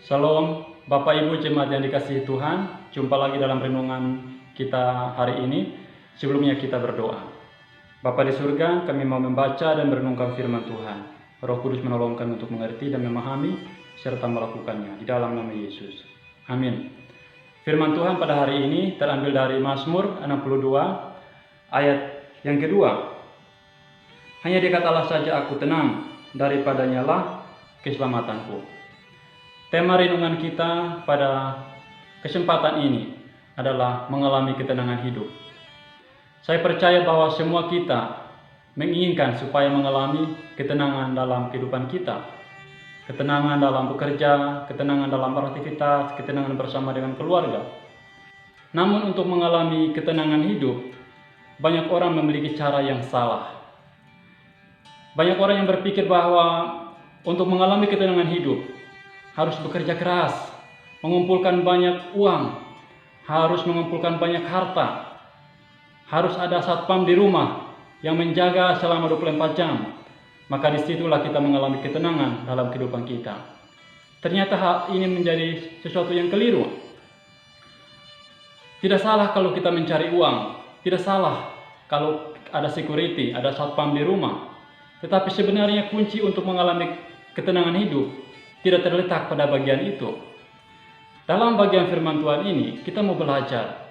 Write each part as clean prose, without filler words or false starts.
Shalom, Bapak Ibu jemaat yang dikasihi Tuhan. Jumpa lagi dalam renungan kita hari ini. Sebelumnya kita berdoa. Bapa di surga, kami mau membaca dan merenungkan firman Tuhan. Roh Kudus menolong kami untuk mengerti dan memahami serta melakukannya di dalam nama Yesus. Amin. Firman Tuhan pada hari ini terambil dari Mazmur 62 ayat yang kedua. Hanya di kata Allah saja aku tenang, daripadanya lah keselamatanku. Tema renungan kita pada kesempatan ini adalah mengalami ketenangan hidup. Saya percaya bahwa semua kita menginginkan supaya mengalami ketenangan dalam kehidupan kita. Ketenangan dalam bekerja, ketenangan dalam beraktivitas, ketenangan bersama dengan keluarga. Namun untuk mengalami ketenangan hidup, banyak orang memiliki cara yang salah. Banyak orang yang berpikir bahwa untuk mengalami ketenangan hidup harus bekerja keras, mengumpulkan banyak uang, harus mengumpulkan banyak harta, harus ada satpam di rumah yang menjaga selama 24 jam. Maka disitulah kita mengalami ketenangan dalam kehidupan kita. Ternyata hal ini menjadi sesuatu yang keliru. Tidak salah kalau kita mencari uang, tidak salah kalau ada security, ada satpam di rumah. Tetapi sebenarnya kunci untuk mengalami ketenangan hidup tidak terletak pada bagian itu. Dalam bagian firman Tuhan ini, kita mau belajar.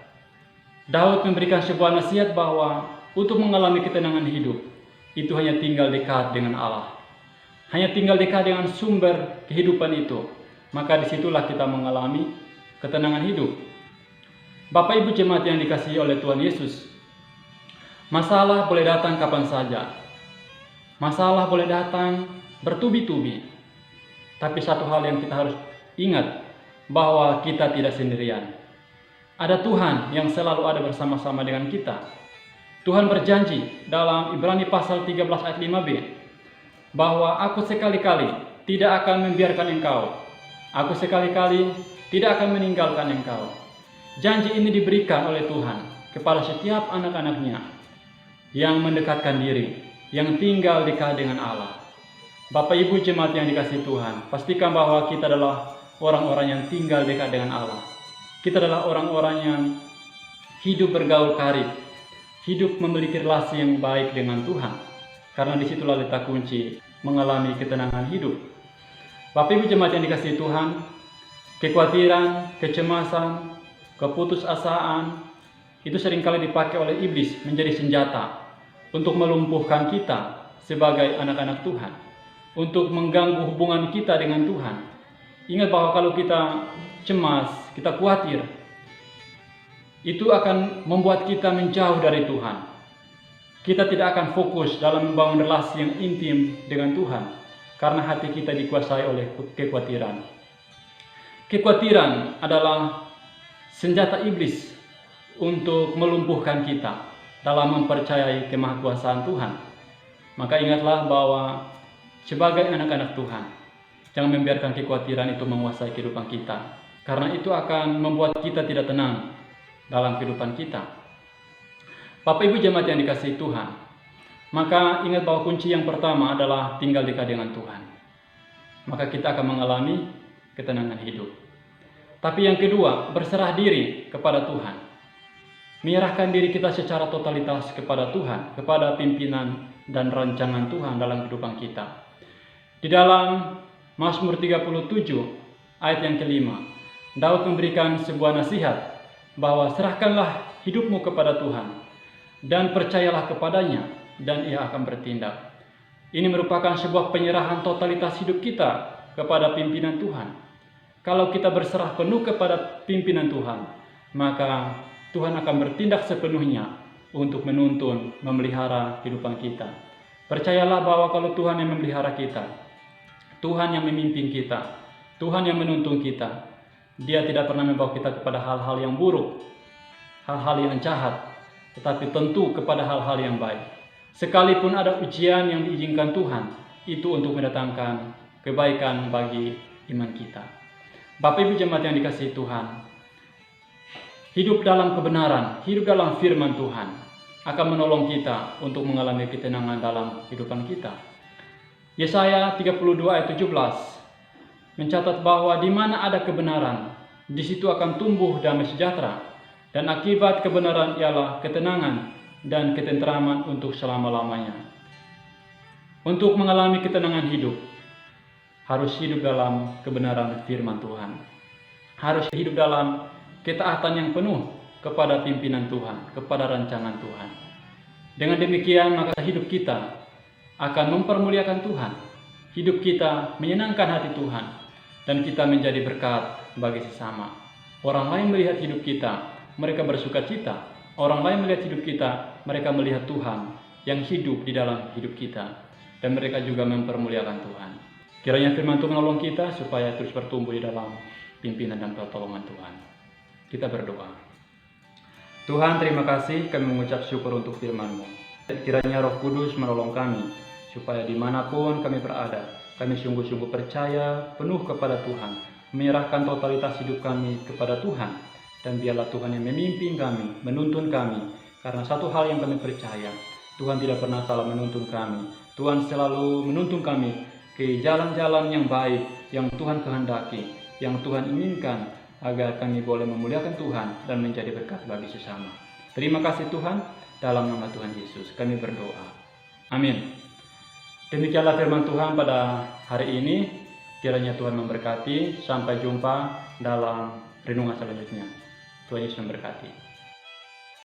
Daud memberikan sebuah nasihat bahwa untuk mengalami ketenangan hidup, itu hanya tinggal dekat dengan Allah. Hanya tinggal dekat dengan sumber kehidupan itu. Maka disitulah kita mengalami ketenangan hidup. Bapak Ibu jemaat yang dikasihi oleh Tuhan Yesus, masalah boleh datang kapan saja. Masalah boleh datang bertubi-tubi. Tapi satu hal yang kita harus ingat, bahwa kita tidak sendirian. Ada Tuhan yang selalu ada bersama-sama dengan kita. Tuhan berjanji dalam Ibrani pasal 13 ayat 5b, bahwa aku sekali-kali tidak akan membiarkan engkau. Aku sekali-kali tidak akan meninggalkan engkau. Janji ini diberikan oleh Tuhan kepada setiap anak-anaknya yang mendekatkan diri, yang tinggal dekat dengan Allah. Bapak Ibu jemaat yang dikasihi Tuhan, pastikan bahwa kita adalah orang-orang yang tinggal dekat dengan Allah. Kita adalah orang-orang yang hidup bergaul karib, hidup memiliki relasi yang baik dengan Tuhan. Karena disitulah letak kunci mengalami ketenangan hidup. Bapak Ibu jemaat yang dikasihi Tuhan, kekhawatiran, kecemasan, keputusasaan, itu seringkali dipakai oleh iblis menjadi senjata untuk melumpuhkan kita sebagai anak-anak Tuhan, untuk mengganggu hubungan kita dengan Tuhan. Ingat bahwa kalau kita cemas, kita khawatir, itu akan membuat kita menjauh dari Tuhan. Kita tidak akan fokus dalam membangun relasi yang intim dengan Tuhan, karena hati kita dikuasai oleh kekhawatiran. Kekhawatiran adalah senjata iblis untuk melumpuhkan kita dalam mempercayai kemahakuasaan Tuhan. Maka ingatlah bahwa sebagai anak-anak Tuhan, jangan membiarkan kekhawatiran itu menguasai kehidupan kita. Karena itu akan membuat kita tidak tenang dalam kehidupan kita. Bapak Ibu jemaat yang dikasihi Tuhan, maka ingat bahwa kunci yang pertama adalah tinggal dekat dengan Tuhan. Maka kita akan mengalami ketenangan hidup. Tapi yang kedua, berserah diri kepada Tuhan. Menyerahkan diri kita secara totalitas kepada Tuhan, kepada pimpinan dan rancangan Tuhan dalam kehidupan kita. Di dalam Mazmur 37 ayat yang kelima, Daud memberikan sebuah nasihat bahwa serahkanlah hidupmu kepada Tuhan dan percayalah kepadanya dan ia akan bertindak. Ini merupakan sebuah penyerahan totalitas hidup kita kepada pimpinan Tuhan. Kalau kita berserah penuh kepada pimpinan Tuhan, maka Tuhan akan bertindak sepenuhnya untuk menuntun, memelihara kehidupan kita. Percayalah bahwa kalau Tuhan yang memelihara kita, Tuhan yang memimpin kita, Tuhan yang menuntun kita, Dia tidak pernah membawa kita kepada hal-hal yang buruk, hal-hal yang jahat, tetapi tentu kepada hal-hal yang baik. Sekalipun ada ujian yang diizinkan Tuhan, itu untuk mendatangkan kebaikan bagi iman kita. Bapak Ibu jemaat yang dikasihi Tuhan, hidup dalam kebenaran, hidup dalam firman Tuhan akan menolong kita untuk mengalami ketenangan dalam kehidupan kita. Yesaya 32 ayat 17, mencatat bahwa di mana ada kebenaran, di situ akan tumbuh damai sejahtera, dan akibat kebenaran ialah ketenangan dan ketenteraman untuk selama-lamanya. Untuk mengalami ketenangan hidup, harus hidup dalam kebenaran firman Tuhan. Harus hidup dalam ketaatan yang penuh kepada pimpinan Tuhan, kepada rancangan Tuhan. Dengan demikian, maka hidup kita akan mempermuliakan Tuhan. Hidup kita menyenangkan hati Tuhan, dan kita menjadi berkat bagi sesama. Orang lain melihat hidup kita, mereka bersuka cita. Orang lain melihat hidup kita, mereka melihat Tuhan yang hidup di dalam hidup kita, dan mereka juga mempermuliakan Tuhan. Kiranya firman Tuhan menolong kita supaya terus bertumbuh di dalam pimpinan dan pertolongan Tuhan. Kita berdoa. Tuhan, terima kasih, kami mengucap syukur untuk firman-Mu. Kiranya Roh Kudus menolong kami, supaya dimanapun kami berada, kami sungguh-sungguh percaya penuh kepada Tuhan, menyerahkan totalitas hidup kami kepada Tuhan, dan biarlah Tuhan yang memimpin kami, menuntun kami, karena satu hal yang kami percaya, Tuhan tidak pernah salah menuntun kami. Tuhan selalu menuntun kami ke jalan-jalan yang baik, yang Tuhan kehendaki, yang Tuhan inginkan, agar kami boleh memuliakan Tuhan dan menjadi berkat bagi sesama. Terima kasih Tuhan, dalam nama Tuhan Yesus kami berdoa. Amin. Demikianlah firman Tuhan pada hari ini. Kiranya Tuhan memberkati. Sampai jumpa dalam renungan selanjutnya. Tuhan Yesus memberkati.